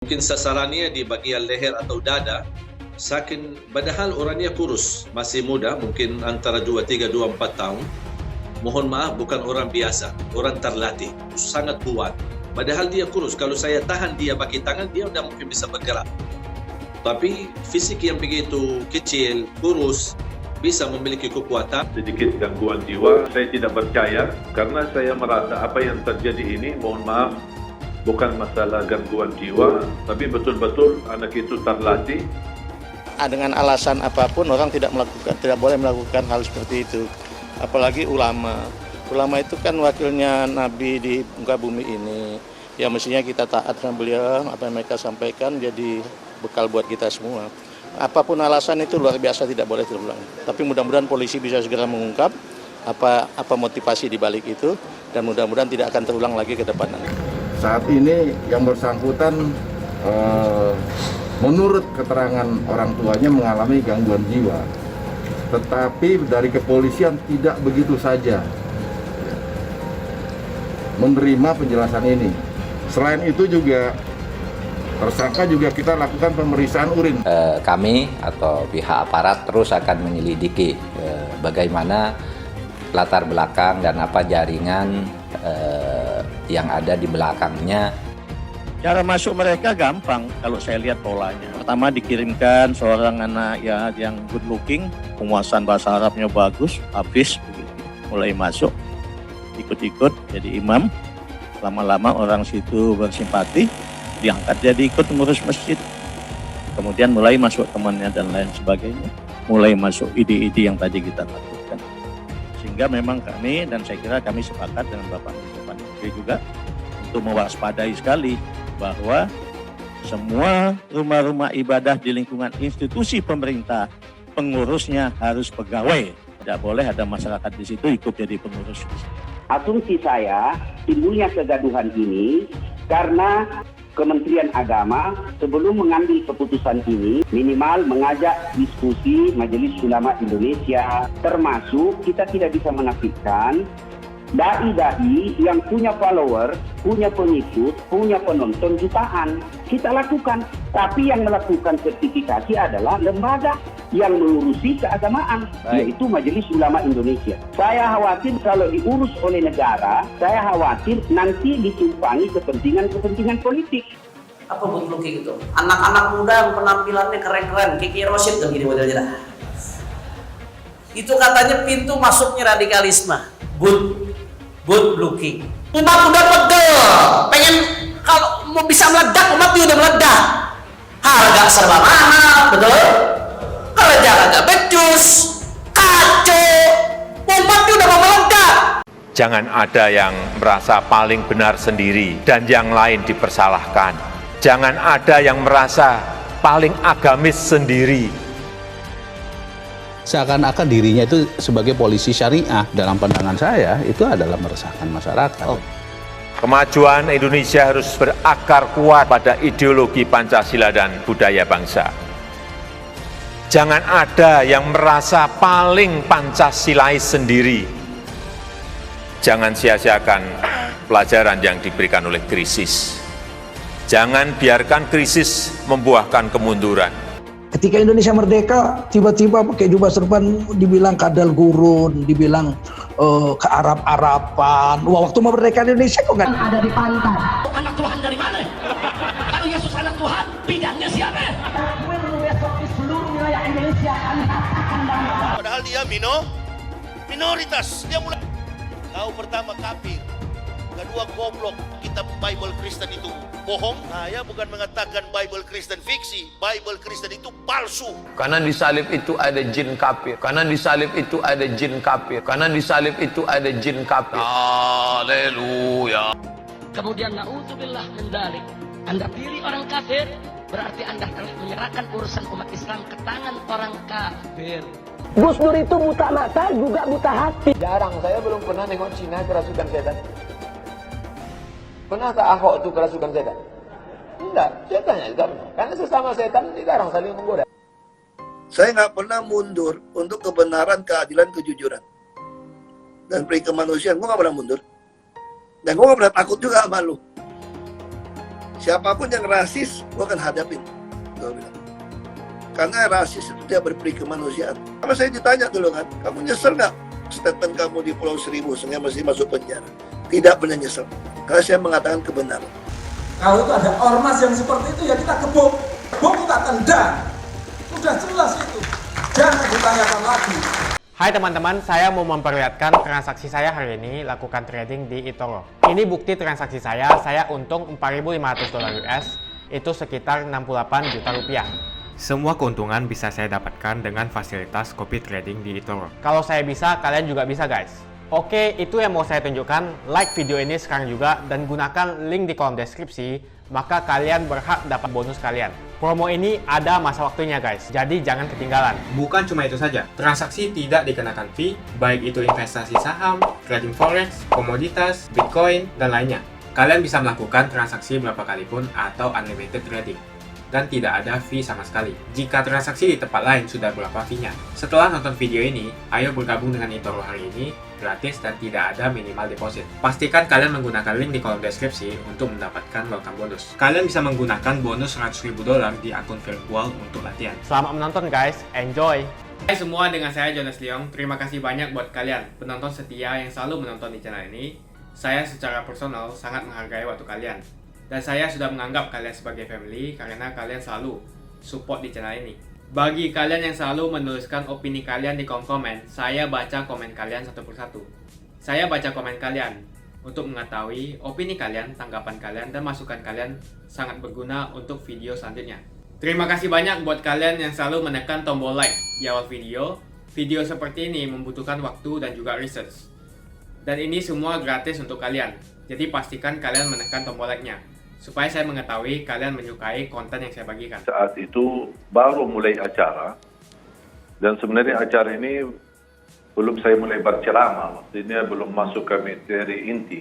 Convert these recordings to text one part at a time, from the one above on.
Mungkin sasarannya di bagian leher atau dada. Saking padahal orangnya kurus, masih muda, mungkin antara 23, 24 tahun. Mohon maaf, bukan orang biasa, orang terlatih, sangat kuat. Padahal dia kurus, kalau saya tahan dia pakai tangan, dia tidak mungkin bisa bergerak. Tapi fisik yang begitu kecil, kurus, bisa memiliki kekuatan. Sedikit gangguan jiwa, saya tidak percaya karena saya merasa apa yang terjadi ini, mohon maaf, bukan masalah gangguan jiwa, tapi betul-betul anak itu terlatih. Dengan alasan apapun orang tidak boleh melakukan hal seperti itu. Apalagi ulama. Ulama itu kan wakilnya Nabi di muka bumi ini. Ya mestinya kita taat sama beliau, apa yang mereka sampaikan jadi bekal buat kita semua. Apapun alasan itu luar biasa tidak boleh terulang. Tapi mudah-mudahan polisi bisa segera mengungkap apa motivasi di balik itu dan mudah-mudahan tidak akan terulang lagi ke depan. Saat ini yang bersangkutan menurut keterangan orang tuanya mengalami gangguan jiwa. Tetapi dari kepolisian tidak begitu saja menerima penjelasan ini. Selain itu juga tersangka juga kita lakukan pemeriksaan urin. Kami atau pihak aparat terus akan menyelidiki bagaimana latar belakang dan apa jaringan yang ada di belakangnya. Cara masuk mereka gampang kalau saya lihat polanya. Pertama dikirimkan seorang anak ya yang good looking, penguasaan bahasa Arabnya bagus, habis mulai masuk, ikut-ikut jadi imam. Lama-lama orang situ bersimpati, diangkat jadi ikut mengurus masjid. Kemudian mulai masuk temannya dan lain sebagainya. Mulai masuk ide-ide yang tadi kita lakukan. Sehingga memang kami dan saya kira kami sepakat dengan Bapak Menteri juga untuk mewaspadai sekali bahwa semua rumah-rumah ibadah di lingkungan institusi pemerintah, pengurusnya harus pegawai. Tidak boleh ada masyarakat di situ ikut jadi pengurus. Asumsi saya, timbulnya kegaduhan ini karena Kementerian Agama sebelum mengambil keputusan ini minimal mengajak diskusi Majelis Ulama Indonesia, termasuk kita tidak bisa menafikan dai-dai yang punya follower, punya pengikut, punya penonton jutaan. Kita lakukan, tapi yang melakukan sertifikasi adalah lembaga yang mengurusi keagamaan, yaitu Majelis Ulama Indonesia. Saya khawatir kalau diurus oleh negara, saya khawatir nanti ditumpangi kepentingan politik. Apa good looking itu? Anak-anak muda yang penampilannya keren-keren, Kiki Rosid dan gini modelnya. Itu katanya pintu masuknya radikalisme. Good looking. Umat udah pegel, pengen kalau mau bisa meledak, umat udah meledak. Harga serba mahal, betul? Kerja becus, kacau, umat udah mau meledak. Jangan ada yang merasa paling benar sendiri dan yang lain dipersalahkan. Jangan ada yang merasa paling agamis sendiri. Seakan-akan dirinya itu sebagai polisi syariah. Dalam pandangan saya itu adalah meresahkan masyarakat. Kemajuan Indonesia harus berakar kuat pada ideologi Pancasila dan budaya bangsa. Jangan ada yang merasa paling Pancasilais sendiri. Jangan sia-siakan pelajaran yang diberikan oleh krisis. Jangan biarkan krisis membuahkan kemunduran. Ketika Indonesia merdeka, tiba-tiba pakai jubah serban, dibilang kadal gurun, dibilang ke Arab-Araban. Wah, waktu merdeka Indonesia kok nggak ada di pantai. Anak Tuhan dari mana? Kalau Yesus anak Tuhan, bidangnya siapa? Besok di seluruh wilayah Indonesia kami katakan bahwa padahal dia minoritas. Dia mulai kau pertama kafir, kedua goblok. Kitab Bible Kristen itu bohong. Saya bukan mengatakan Bible Kristen fiksi. Bible Kristen itu palsu. Karena di salib itu ada jin kafir. Karena di salib itu ada jin kafir. Karena di salib itu ada jin kafir. Haleluya. Kemudian na'udzubillah min dzalik. Anda pilih orang kafir, berarti Anda telah menyerahkan urusan umat Islam ke tangan orang kafir. Gus Dur itu buta mata juga buta hati. Jarang, saya belum pernah nengok Cina kerasukan setan. Pernah tak Ahok itu kerasukan setan? Enggak, setannya juga pernah. Karena sesama setan dilarang saling menggoda. Saya nggak pernah mundur untuk kebenaran, keadilan, kejujuran. Dan peri kemanusiaan, gue nggak pernah mundur. Dan gue nggak pernah takut juga sama lu. Siapapun yang rasis, gue akan hadapin. Gue bilang. Karena rasis itu tidak berperi kemanusiaan. Sama saya ditanya dulu kan, kamu nyesel nggak statement kamu di Pulau Seribu sehingga masih masuk penjara? Tidak pernah nyesel. Karena saya mengatakan kebenaran. Kalau itu ada ormas yang seperti itu ya kita gebuk, kita tendang. Sudah jelas itu. Jangan ditanyakan lagi. Hai teman-teman, saya mau memperlihatkan transaksi saya hari ini lakukan trading di eToro. Ini bukti transaksi saya untung $4.500 US, itu sekitar 68 juta rupiah. Semua keuntungan bisa saya dapatkan dengan fasilitas copy trading di eToro. Kalau saya bisa, kalian juga bisa guys. Oke, itu yang mau saya tunjukkan. Like video ini sekarang juga dan gunakan link di kolom deskripsi, maka kalian berhak dapat bonus kalian. Promo ini ada masa waktunya guys, jadi jangan ketinggalan. Bukan cuma itu saja, transaksi tidak dikenakan fee, baik itu investasi saham, trading forex, komoditas, bitcoin, dan lainnya. Kalian bisa melakukan transaksi berapa kali pun atau unlimited trading. Dan tidak ada fee sama sekali. Jika transaksi di tempat lain sudah berapa fee-nya. Setelah nonton video ini, ayo bergabung dengan eToro hari ini, gratis dan tidak ada minimal deposit. Pastikan kalian menggunakan link di kolom deskripsi untuk mendapatkan welcome bonus. Kalian bisa menggunakan bonus $100.000 di akun virtual untuk latihan. Selamat menonton guys, enjoy! Hai semua, dengan saya Jonas Leong. Terima kasih banyak buat kalian, penonton setia yang selalu menonton di channel ini. Saya secara personal sangat menghargai waktu kalian. Dan saya sudah menganggap kalian sebagai family karena kalian selalu support di channel ini. Bagi kalian yang selalu menuliskan opini kalian di kolom komen, saya baca komen kalian satu persatu. Saya baca komen kalian untuk mengetahui opini kalian, tanggapan kalian, dan masukan kalian sangat berguna untuk video selanjutnya. Terima kasih banyak buat kalian yang selalu menekan tombol like di awal video. Video seperti ini membutuhkan waktu dan juga research. Dan ini semua gratis untuk kalian. Jadi pastikan kalian menekan tombol like-nya, supaya saya mengetahui kalian menyukai konten yang saya bagikan. Saat itu baru mulai acara, dan sebenarnya acara ini belum saya mulai berceramah, maksudnya belum masuk ke materi inti.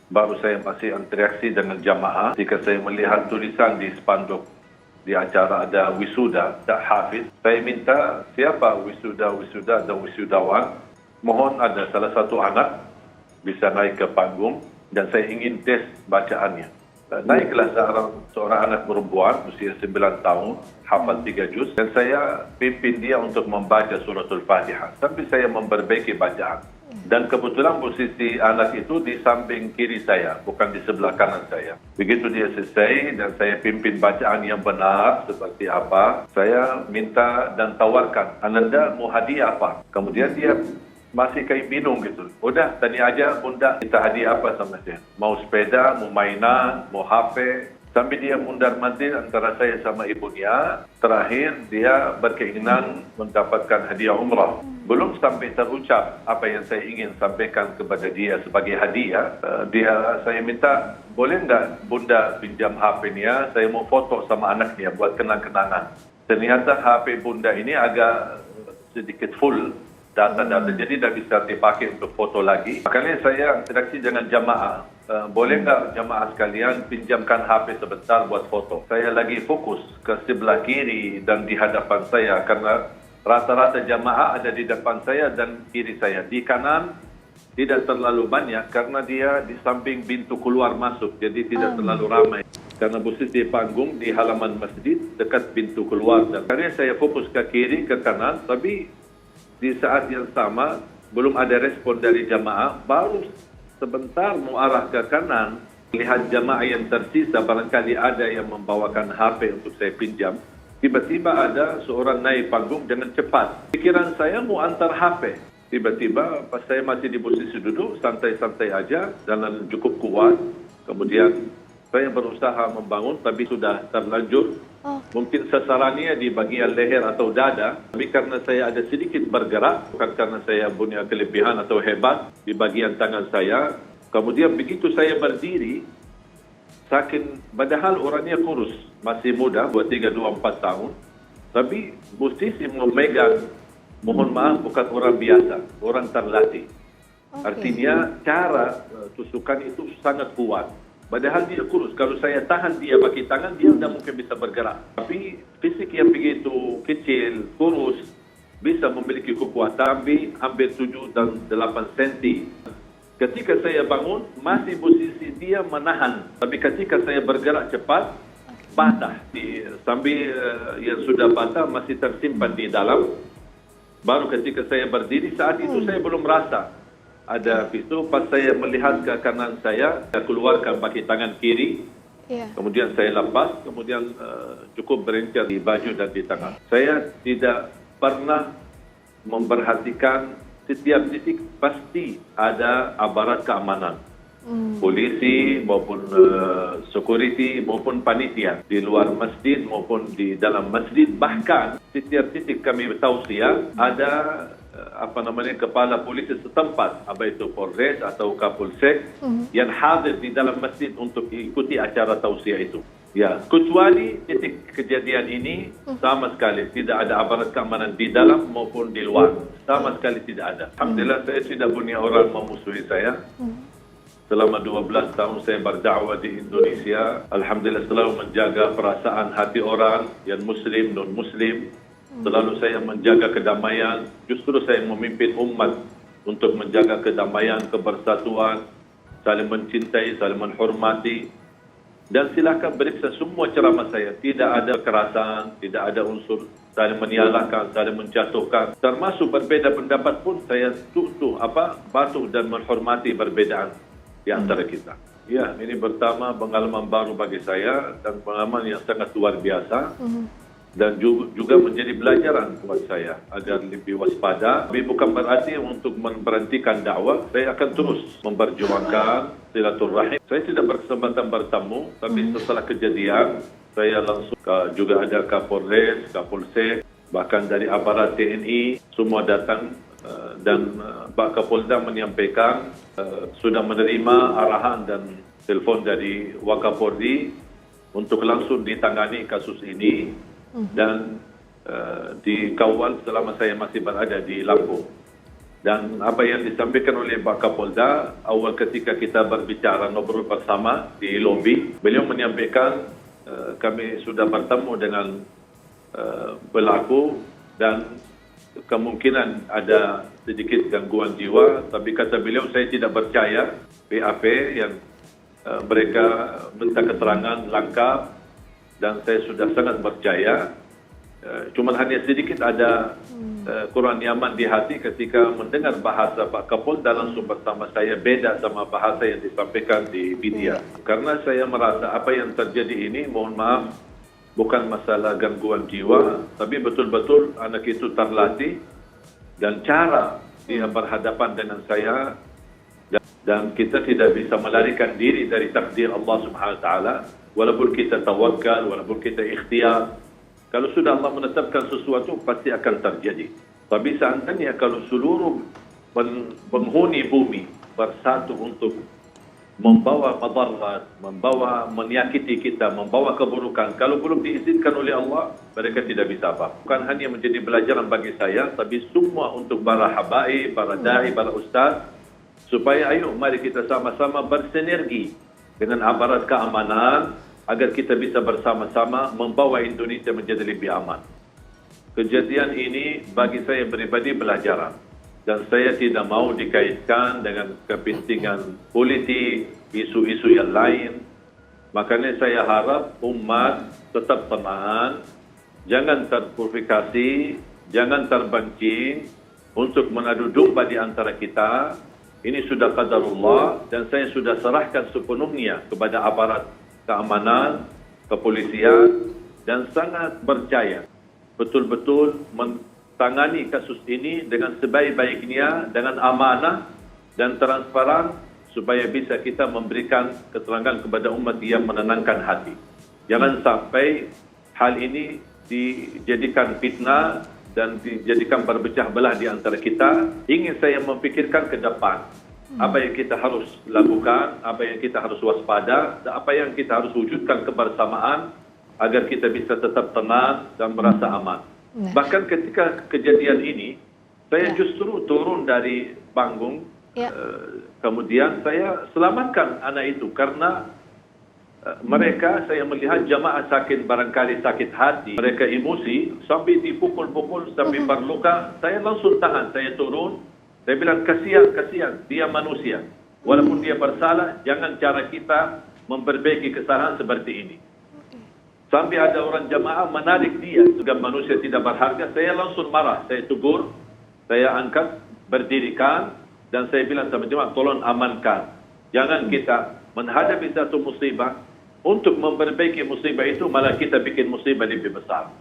Baru saya masih interaksi dengan jamaah. Jika saya melihat tulisan di spanduk di acara ada wisuda, tak hafiz, saya minta siapa wisuda dan wisudawan, mohon ada salah satu anak bisa naik ke panggung, dan saya ingin tes bacaannya. Naiklah seorang anak perempuan usia 9 tahun, hafal 3 juz, dan saya pimpin dia untuk membaca suratul Fatihah sambil saya memperbaiki bacaan. Dan kebetulan posisi anak itu di samping kiri saya, bukan di sebelah kanan saya. Begitu dia selesai dan saya pimpin bacaan yang benar seperti apa, saya minta dan tawarkan, Ananda mau hadiah apa? Kemudian dia masih kayak bingung gitu. Udah, tanya aja bunda, kita hadiah apa sama saya? Mau sepeda, mau mainan, mau HP. Sampai dia mundar-mandir antara saya sama ibunya. Terakhir, dia berkeinginan mendapatkan hadiah umrah. Belum sampai terucap apa yang saya ingin sampaikan kepada dia sebagai hadiah. Saya minta, boleh nggak bunda pinjam HP-nya? Saya mau foto sama anaknya buat kenang-kenangan. Ternyata HP bunda ini agak sedikit full data-data, jadi tidak bisa dipakai untuk foto lagi. Makanya saya interaksi dengan jamaah. Boleh nggak jamaah sekalian pinjamkan HP sebentar buat foto? Saya lagi fokus ke sebelah kiri dan di hadapan saya karena rata-rata jamaah ada di depan saya dan kiri saya. Di kanan tidak terlalu banyak karena dia di samping pintu keluar masuk, jadi tidak terlalu ramai. Karena posisi panggung di halaman masjid dekat pintu keluar. Dan karena saya fokus ke kiri, ke kanan, tapi di saat yang sama, belum ada respon dari jamaah, baru sebentar mau arah ke kanan, lihat jamaah yang tersisa, barangkali ada yang membawakan HP untuk saya pinjam. Tiba-tiba ada seorang naik panggung dengan cepat. Pikiran saya mau antar HP. Tiba-tiba pas saya masih di posisi duduk, santai-santai aja, jalan cukup kuat. Kemudian saya berusaha membangun, tapi sudah terlanjur. Mungkin sasarannya di bagian leher atau dada, tapi karena saya ada sedikit bergerak, bukan karena saya punya kelebihan atau hebat di bagian tangan saya. Kemudian begitu saya berdiri, padahal orangnya kurus, masih muda, 23-24 tahun, tapi posisi memegang, mohon maaf, bukan orang biasa, orang terlatih. Artinya cara tusukan itu sangat kuat. Padahal dia kurus. Kalau saya tahan dia pakai tangan, dia tidak mungkin bisa bergerak. Tapi fisik yang begitu kecil, kurus, bisa memiliki kekuatan hampir 7 dan 8 cm. Ketika saya bangun, masih posisi dia menahan. Tapi ketika saya bergerak cepat, patah. Sambil yang sudah patah masih tersimpan di dalam. Baru ketika saya berdiri, saat itu saya belum rasa ada pisau. Pas saya melihat ke kanan saya keluarkan pakai tangan kiri. Kemudian saya lepas, kemudian cukup berincar di baju dan di tangan. Saya tidak pernah memperhatikan setiap titik pasti ada aparat keamanan. Polisi maupun security maupun panitia di luar masjid maupun di dalam masjid, bahkan setiap titik kami tausiah ada kepala polisi setempat, apa itu Polres atau Kapolsek yang hadir di dalam masjid untuk ikuti acara tausiah itu. Ya, kecuali titik kejadian ini sama sekali tidak ada aparat keamanan di dalam maupun di luar, sama sekali tidak ada. Alhamdulillah saya tidak punya orang memusuhi saya. Selama 12 tahun saya berdakwah di Indonesia, alhamdulillah selalu menjaga perasaan hati orang yang muslim, non-muslim. Selalu saya menjaga kedamaian. Justru saya memimpin umat untuk menjaga kedamaian, kebersatuan, saling mencintai, saling menghormati. Dan silakan periksa semua ceramah saya. Tidak ada kekerasan, tidak ada unsur saling menyalahkan, saling menjatuhkan. Termasuk berbeda pendapat pun saya patuh dan menghormati perbedaan di antara kita. Ya, ini pertama pengalaman baru bagi saya dan pengalaman yang sangat luar biasa. Dan juga menjadi pelajaran buat saya agar lebih waspada. Tapi bukan berarti untuk memberhentikan dakwah. Saya akan terus memperjuangkan silaturahim. Saya tidak berkesempatan bertemu, tapi setelah kejadian saya langsung juga ada Kapolres, Kapolsek, bahkan dari aparat TNI semua datang dan Pak Kapolda menyampaikan sudah menerima arahan dan telepon dari Wakapolri untuk langsung ditangani kasus ini dan dikawal selama saya masih berada di Lampung. Dan apa yang disampaikan oleh Pak Kapolda awal ketika kita berbicara ngobrol bersama di lobi, beliau menyampaikan kami sudah bertemu dengan pelaku dan kemungkinan ada sedikit gangguan jiwa, tapi kata beliau saya tidak percaya BAP yang mereka minta keterangan lengkap dan saya sudah sangat percaya. Cuma hanya sedikit ada kurang nyaman di hati ketika mendengar bahasa Pak Kapolda langsung bersama saya beda sama bahasa yang disampaikan di media. Karena saya merasa apa yang terjadi ini, mohon maaf, bukan masalah gangguan jiwa, tapi betul-betul anak itu terlatih dan cara dia berhadapan dengan saya dan kita tidak bisa melarikan diri dari takdir Allah Subhanahu wa taala walaupun kita tawakal, walaupun kita ikhtiar. Kalau sudah Allah menetapkan sesuatu pasti akan terjadi. Tapi seandainya kalau seluruh penghuni bumi bersatu untuk membawa madarat, membawa menyakiti kita, membawa keburukan, kalau belum diizinkan oleh Allah, mereka tidak bisa apa. Bukan hanya menjadi pelajaran bagi saya, tapi semua untuk para habaib, para dai, para ustaz, supaya ayo mari kita sama-sama bersinergi dengan aparat keamanan agar kita bisa bersama-sama membawa Indonesia menjadi lebih aman. Kejadian ini bagi saya pribadi pelajaran. Dan saya tidak mau dikaitkan dengan kepentingan politik, isu-isu yang lain. Makanya saya harap umat tetap tenang, jangan terprovokasi, jangan terpancing untuk mengadu domba di antara kita. Ini sudah qadarullah dan saya sudah serahkan sepenuhnya kepada aparat keamanan, kepolisian dan sangat percaya betul-betul tangani kasus ini dengan sebaik-baiknya, dengan amanah dan transparan supaya bisa kita memberikan keterangan kepada umat yang menenangkan hati. Jangan sampai hal ini dijadikan fitnah dan dijadikan berpecah belah di antara kita. Ingin saya memikirkan ke depan apa yang kita harus lakukan, apa yang kita harus waspada, dan apa yang kita harus wujudkan kebersamaan agar kita bisa tetap tenang dan merasa aman. Bahkan ketika kejadian ini, saya justru turun dari panggung, kemudian saya selamatkan anak itu karena mereka, saya melihat jamaah sakit, barangkali sakit hati, mereka emosi, sampai dipukul-pukul, sampai berluka, saya langsung tahan, saya turun, saya bilang kasihan, dia manusia. Walaupun dia bersalah, jangan cara kita memperbaiki kesalahan seperti ini. Sampai ada orang jamaah menarik dia sebagai manusia tidak berharga, saya langsung marah, saya tegur, saya angkat, berdirikan, dan saya bilang sama jemaah, tolong amankan. Jangan kita menghadapi satu musibah, untuk memperbaiki musibah itu malah kita bikin musibah lebih besar.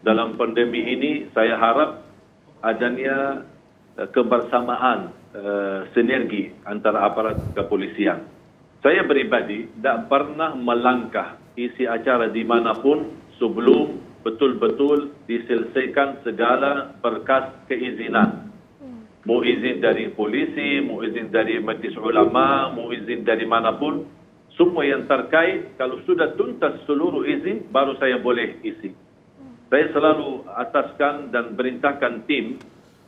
Dalam pandemi ini saya harap adanya kebersamaan, sinergi antara aparat kepolisian. Saya pribadi tidak pernah melangkah isi acara dimanapun sebelum betul-betul diselesaikan segala berkas keizinan. Mau izin dari polisi, mau izin dari majlis ulama, mau izin dari manapun, semua yang terkait, kalau sudah tuntas seluruh izin, baru saya boleh isi. Saya selalu ataskan dan perintahkan tim,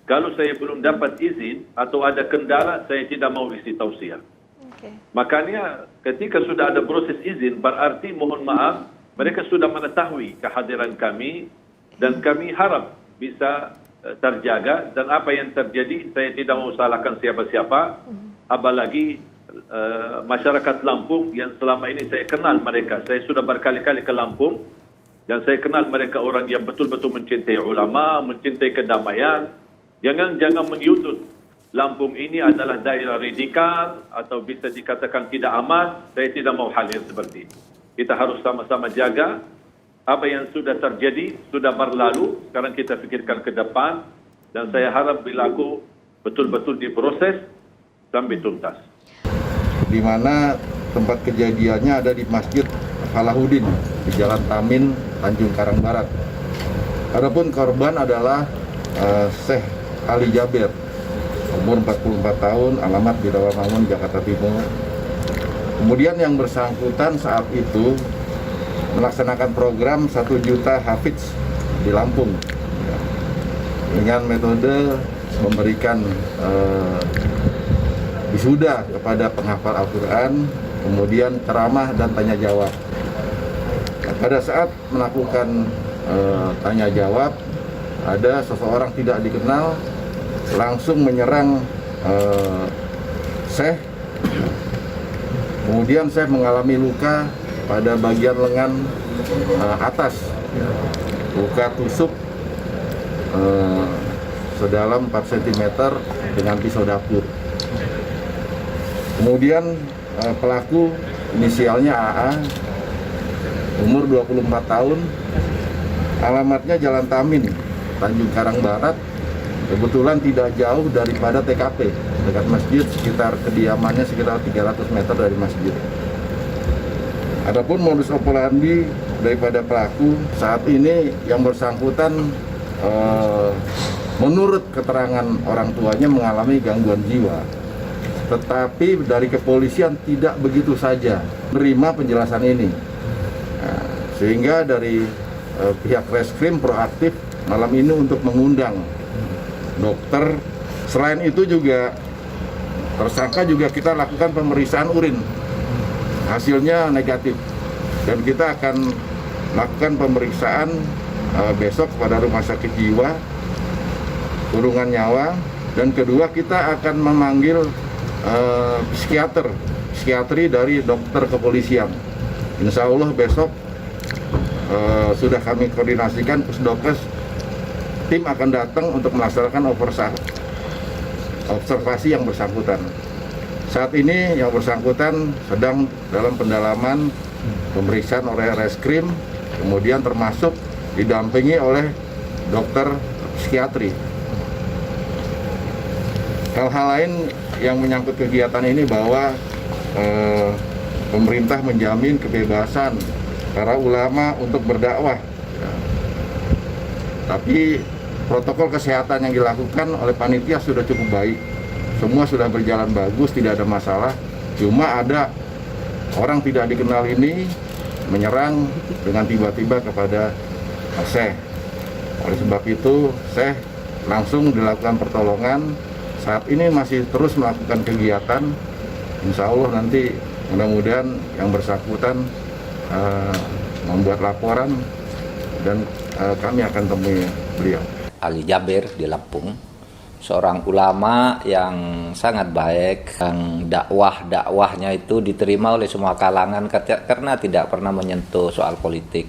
kalau saya belum dapat izin atau ada kendala, saya tidak mau isi tausiah. Makanya ketika sudah ada proses izin, berarti mohon maaf, mereka sudah mengetahui kehadiran kami, dan kami harap bisa terjaga, dan apa yang terjadi saya tidak mau salahkan siapa-siapa, apalagi masyarakat Lampung yang selama ini saya kenal mereka. Saya sudah berkali-kali ke Lampung dan saya kenal mereka orang yang betul-betul mencintai ulama, mencintai kedamaian. Jangan menyudut Lampung ini adalah daerah radikal atau bisa dikatakan tidak aman. Saya tidak mau hal yang seperti ini. Kita harus sama-sama jaga apa yang sudah terjadi, sudah berlalu, sekarang kita pikirkan ke depan, dan saya harap berlaku betul-betul diproses sampai tuntas. Di mana tempat kejadiannya ada di Masjid Salahuddin di Jalan Tamin, Tanjung Karang Barat. Adapun korban adalah Syekh Ali Jaber, umur 44 tahun, alamat di Rawamangun, Jakarta Timur. Kemudian yang bersangkutan saat itu melaksanakan program 1 juta hafidz di Lampung dengan metode memberikan wisuda kepada penghafal Al-Quran, kemudian ceramah dan tanya jawab. Nah, pada saat melakukan tanya jawab, ada seseorang tidak dikenal langsung menyerang Syekh. Kemudian Syekh mengalami luka pada bagian lengan atas, luka tusuk sedalam 4 cm dengan pisau dapur. Kemudian pelaku inisialnya AA, umur 24 tahun, alamatnya Jalan Tamin, Tanjung Karang Barat, kebetulan tidak jauh daripada TKP, dekat masjid, sekitar kediamannya sekitar 300 meter dari masjid. Adapun modus operandi daripada pelaku saat ini yang bersangkutan menurut keterangan orang tuanya mengalami gangguan jiwa, tetapi dari kepolisian tidak begitu saja menerima penjelasan ini. Nah, sehingga dari pihak Reskrim proaktif malam ini untuk mengundang dokter. Selain itu juga tersangka juga kita lakukan pemeriksaan urin, hasilnya negatif, dan kita akan lakukan pemeriksaan besok pada rumah sakit jiwa kurungan nyawa, dan kedua kita akan memanggil psikiatri dari dokter kepolisian. Insya Allah besok sudah kami koordinasikan Pusdokes, tim akan datang untuk melaksanakan observasi yang bersangkutan. Saat ini yang bersangkutan sedang dalam pendalaman pemeriksaan oleh Reskrim, kemudian termasuk didampingi oleh dokter psikiatri. Hal-hal lain yang menyangkut kegiatan ini bahwa pemerintah menjamin kebebasan para ulama untuk berdakwah. Tapi protokol kesehatan yang dilakukan oleh panitia sudah cukup baik. Semua sudah berjalan bagus, tidak ada masalah. Cuma ada orang tidak dikenal ini menyerang dengan tiba-tiba kepada Syekh. Oleh sebab itu, Syekh langsung dilakukan pertolongan. Saat ini masih terus melakukan kegiatan. Insya Allah nanti mudah-mudahan yang bersangkutan membuat laporan dan kami akan temui beliau. Ali Jaber di Lampung, seorang ulama yang sangat baik, yang dakwahnya itu diterima oleh semua kalangan karena tidak pernah menyentuh soal politik.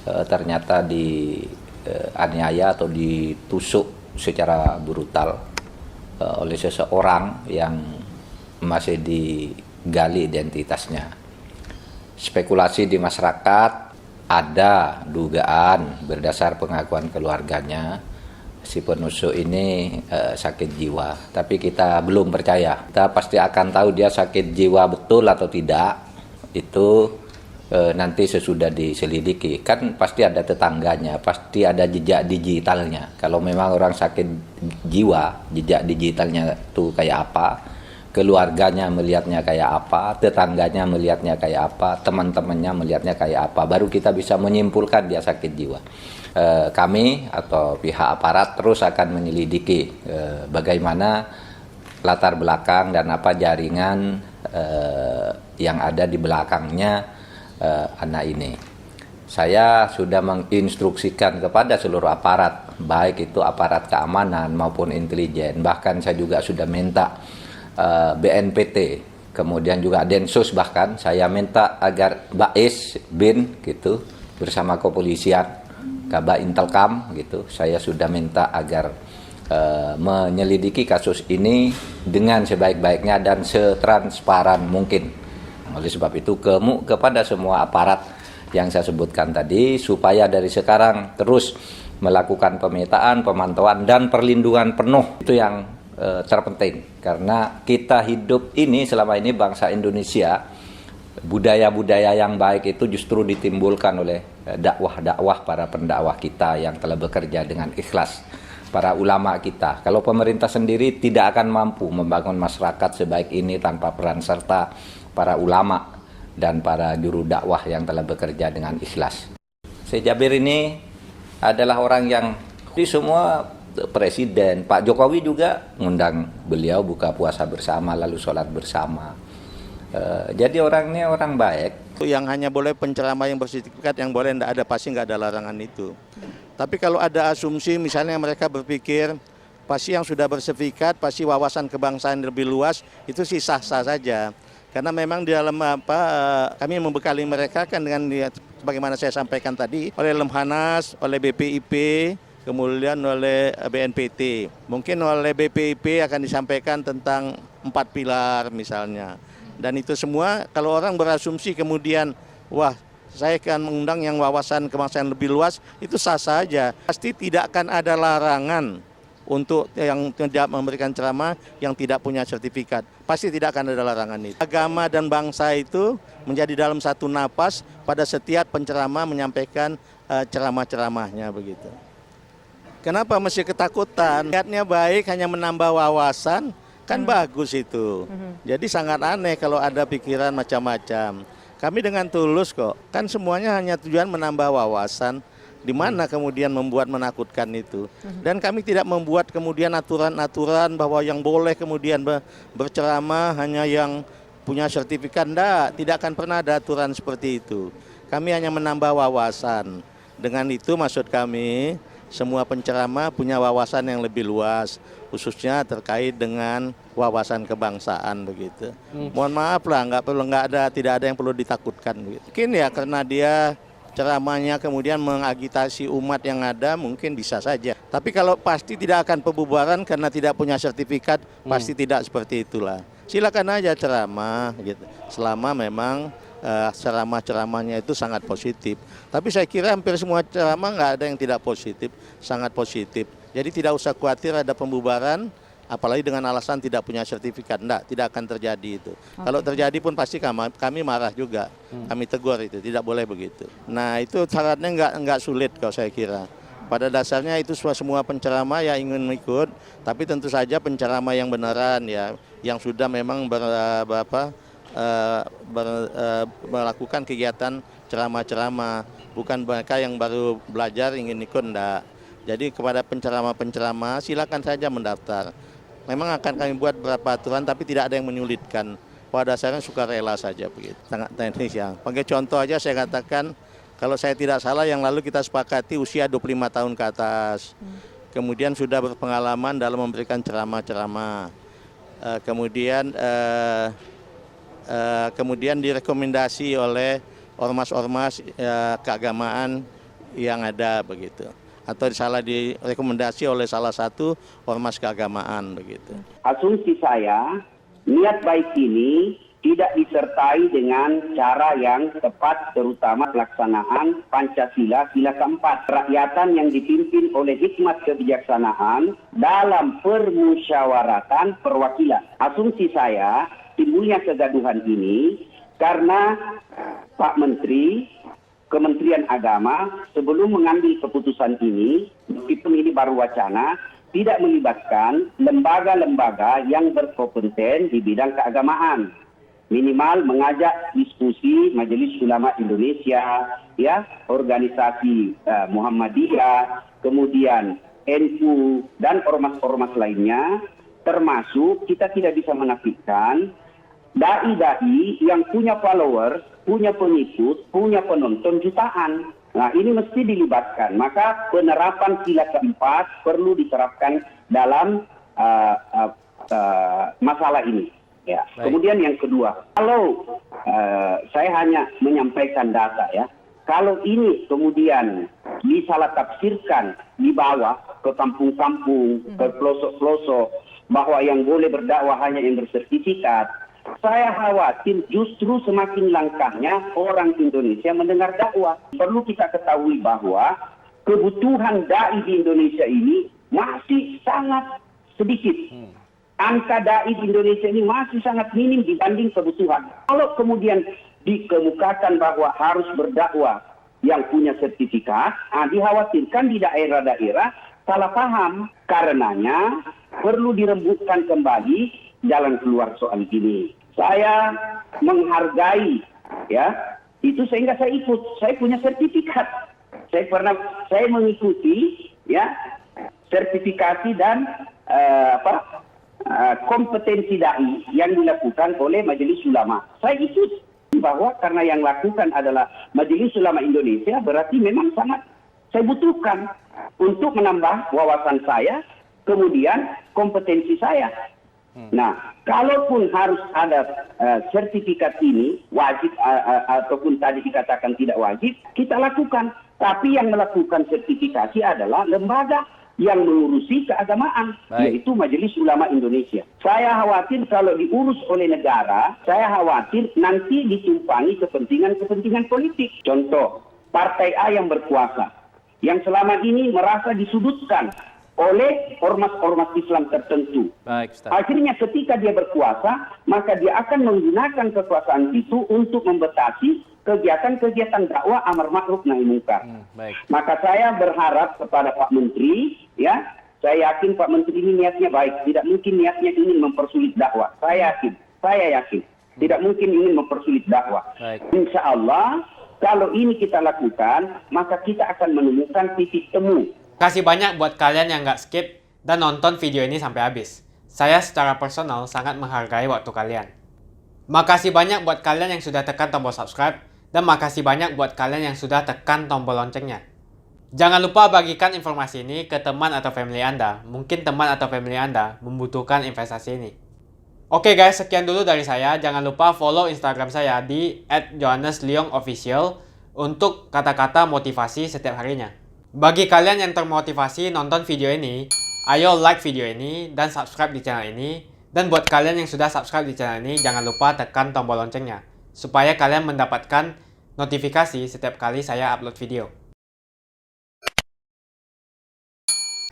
Ternyata dianiaya atau ditusuk secara brutal oleh seseorang yang masih digali identitasnya. Spekulasi di masyarakat, ada dugaan berdasar pengakuan keluarganya si penusuk ini sakit jiwa, tapi kita belum percaya. Kita pasti akan tahu dia sakit jiwa betul atau tidak itu nanti sesudah diselidiki. Kan pasti ada tetangganya, pasti ada jejak digitalnya. Kalau memang orang sakit jiwa, jejak digitalnya itu kayak apa, keluarganya melihatnya kayak apa, tetangganya melihatnya kayak apa, teman-temannya melihatnya kayak apa, baru kita bisa menyimpulkan dia sakit jiwa. Kami atau pihak aparat terus akan menyelidiki bagaimana latar belakang dan apa jaringan yang ada di belakangnya anak ini. Saya sudah menginstruksikan kepada seluruh aparat, baik itu aparat keamanan maupun intelijen, bahkan saya juga sudah minta BNPT, kemudian juga Densus, bahkan saya minta agar Bais, BIN gitu bersama kepolisian, Kabak Intelkam gitu, saya sudah minta agar menyelidiki kasus ini dengan sebaik-baiknya dan setransparan mungkin. Oleh sebab itu kepada semua aparat yang saya sebutkan tadi supaya dari sekarang terus melakukan pemetaan, pemantauan dan perlindungan penuh, itu yang terpenting, karena kita hidup ini selama ini bangsa Indonesia, budaya-budaya yang baik itu justru ditimbulkan oleh dakwah-dakwah para pendakwah kita yang telah bekerja dengan ikhlas, para ulama kita. Kalau pemerintah sendiri tidak akan mampu membangun masyarakat sebaik ini tanpa peran serta para ulama dan para juru dakwah yang telah bekerja dengan ikhlas. Syekh Jabir ini adalah orang yang di semua presiden, Pak Jokowi juga mengundang beliau buka puasa bersama lalu sholat bersama. Jadi orangnya orang baik. Yang hanya boleh penceramah yang bersertifikat, yang boleh tidak ada, pasti nggak ada larangan itu. Tapi kalau ada asumsi misalnya mereka berpikir pasti yang sudah bersertifikat pasti wawasan kebangsaan lebih luas, itu sih sah-sah saja. Karena memang di dalam kami membekali mereka kan dengan sebagaimana saya sampaikan tadi oleh Lemhanas, oleh BPIP, kemudian oleh BNPT. Mungkin oleh BPIP akan disampaikan tentang 4 pilar misalnya. Dan itu semua kalau orang berasumsi kemudian wah saya akan mengundang yang wawasan kebangsaan lebih luas, itu sah saja. Pasti tidak akan ada larangan untuk yang tidak memberikan ceramah yang tidak punya sertifikat. Pasti tidak akan ada larangan itu. Agama dan bangsa itu menjadi dalam satu napas pada setiap penceramah menyampaikan ceramah-ceramahnya begitu. Kenapa mesti ketakutan? Niatnya baik, hanya menambah wawasan, kan bagus itu. Jadi sangat aneh kalau ada pikiran macam-macam. Kami dengan tulus kok, kan semuanya hanya tujuan menambah wawasan. Di mana kemudian membuat menakutkan itu. Dan kami tidak membuat kemudian aturan-aturan bahwa yang boleh kemudian berceramah hanya yang punya sertifikat. Tidak akan pernah ada aturan seperti itu. Kami hanya menambah wawasan. Dengan itu maksud kami semua penceramah punya wawasan yang lebih luas, khususnya terkait dengan wawasan kebangsaan begitu. Mohon maaf lah, tidak ada yang perlu ditakutkan. Begitu. Mungkin ya karena dia ceramahnya kemudian mengagitasi umat yang ada, mungkin bisa saja. Tapi kalau pasti tidak akan pembubaran karena tidak punya sertifikat, pasti tidak seperti itulah. Silakan aja ceramah, gitu. Selama memang ceramah-ceramahnya itu sangat positif. Tapi saya kira hampir semua ceramah nggak ada yang tidak positif, sangat positif. Jadi tidak usah khawatir ada pembubaran, apalagi dengan alasan tidak punya sertifikat. Tidak akan terjadi itu. Kalau terjadi pun pasti kami marah juga. Kami tegur itu, tidak boleh begitu. Nah itu syaratnya nggak sulit kalau saya kira. Pada dasarnya itu semua penceramah yang ingin ikut, tapi tentu saja penceramah yang beneran ya, yang sudah memang melakukan kegiatan ceramah-ceramah, bukan mereka yang baru belajar ingin ikut, enggak. Jadi kepada penceramah-penceramah silakan saja mendaftar. Memang akan kami buat beberapa aturan, tapi tidak ada yang menyulitkan. Pada dasarnya sukarela saja begitu. Sangat teknis ya. Pakai contoh aja saya katakan, kalau saya tidak salah yang lalu kita sepakati usia 25 tahun ke atas. kemudian sudah berpengalaman dalam memberikan ceramah-ceramah, kemudian direkomendasi oleh ormas-ormas keagamaan yang ada begitu, atau direkomendasi oleh salah satu ormas keagamaan begitu. Asumsi saya, niat baik ini tidak disertai dengan cara yang tepat, terutama pelaksanaan Pancasila sila keempat, kerakyatan yang dipimpin oleh hikmat kebijaksanaan dalam permusyawaratan perwakilan. Asumsi saya, timbulnya kegaduhan ini karena Pak Menteri, Kementerian Agama sebelum mengambil keputusan ini, meskipun ini baru wacana, tidak melibatkan lembaga-lembaga yang berkompeten di bidang keagamaan. Minimal mengajak diskusi Majelis Ulama Indonesia, ya, organisasi Muhammadiyah, kemudian NU dan ormas-ormas lainnya, termasuk kita tidak bisa menafikan dai-dai yang punya followers, punya pengikut, punya penonton jutaan. Nah, ini mesti dilibatkan. Maka penerapan sila keempat perlu diterapkan dalam masalah ini. Ya. Kemudian yang kedua, kalau saya hanya menyampaikan data ya, kalau ini kemudian disalah tafsirkan di bawah ke kampung-kampung, ke pelosok-pelosok, bahwa yang boleh berdakwah hanya yang bersertifikat, saya khawatir justru semakin langkahnya orang Indonesia mendengar dakwah. Perlu kita ketahui bahwa kebutuhan dai di Indonesia ini masih sangat sedikit. Angka dai di Indonesia ini masih sangat minim dibanding kebutuhan. Kalau kemudian dikemukakan bahwa harus berdakwah yang punya sertifikat, dikhawatirkan di daerah-daerah salah paham. Karenanya perlu dirembukkan kembali jalan keluar soal ini. Saya menghargai, ya, itu sehingga saya ikut. Saya punya sertifikat. Saya mengikuti, ya, sertifikasi dan kompetensi dai yang dilakukan oleh Majelis Ulama. Saya ikut bahwa karena yang lakukan adalah Majelis Ulama Indonesia, berarti memang sangat saya butuhkan untuk menambah wawasan saya, kemudian kompetensi saya. Nah, kalaupun harus ada sertifikat ini wajib ataupun tadi dikatakan tidak wajib, kita lakukan. Tapi yang melakukan sertifikasi adalah lembaga yang mengurusi keagamaan, yaitu Majelis Ulama Indonesia. Saya khawatir kalau diurus oleh negara, saya khawatir nanti ditumpangi kepentingan-kepentingan politik. Contoh, Partai A yang berkuasa, yang selama ini merasa disudutkan oleh ormas-ormas Islam tertentu. Akhirnya ketika dia berkuasa, maka dia akan menggunakan kekuasaan itu untuk membatasi kegiatan-kegiatan dakwah amar ma'ruf nahi munkar. Maka saya berharap kepada Pak Menteri, ya, saya yakin Pak Menteri ini niatnya baik, tidak mungkin niatnya ingin mempersulit dakwah. Saya yakin, tidak mungkin ingin mempersulit dakwah. Insya Allah, kalau ini kita lakukan, maka kita akan menemukan titik temu. Kasih banyak buat kalian yang nggak skip dan nonton video ini sampai habis. Saya secara personal sangat menghargai waktu kalian. Makasih banyak buat kalian yang sudah tekan tombol subscribe, dan makasih banyak buat kalian yang sudah tekan tombol loncengnya. Jangan lupa bagikan informasi ini ke teman atau family Anda. Mungkin teman atau family Anda membutuhkan investasi ini. Oke guys, sekian dulu dari saya. Jangan lupa follow Instagram saya di @johannesleongofficial untuk kata-kata motivasi setiap harinya. Bagi kalian yang termotivasi nonton video ini, ayo like video ini dan subscribe di channel ini. Dan buat kalian yang sudah subscribe di channel ini, jangan lupa tekan tombol loncengnya, supaya kalian mendapatkan notifikasi setiap kali saya upload video.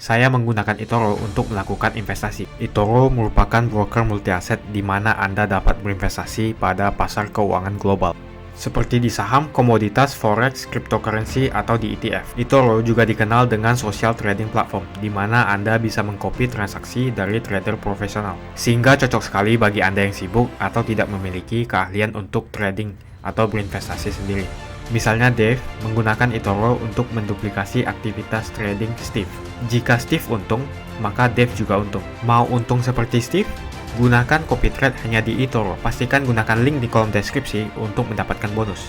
Saya menggunakan eToro untuk melakukan investasi. eToro merupakan broker multi aset di mana Anda dapat berinvestasi pada pasar keuangan global, seperti di saham, komoditas, forex, cryptocurrency, atau di ETF. eToro juga dikenal dengan social trading platform, di mana Anda bisa mengcopy transaksi dari trader profesional, sehingga cocok sekali bagi Anda yang sibuk atau tidak memiliki keahlian untuk trading atau berinvestasi sendiri. Misalnya Dave menggunakan eToro untuk menduplikasi aktivitas trading Steve. Jika Steve untung, maka Dave juga untung. Mau untung seperti Steve? Gunakan copy trade hanya di eToro. Pastikan gunakan link di kolom deskripsi untuk mendapatkan bonus.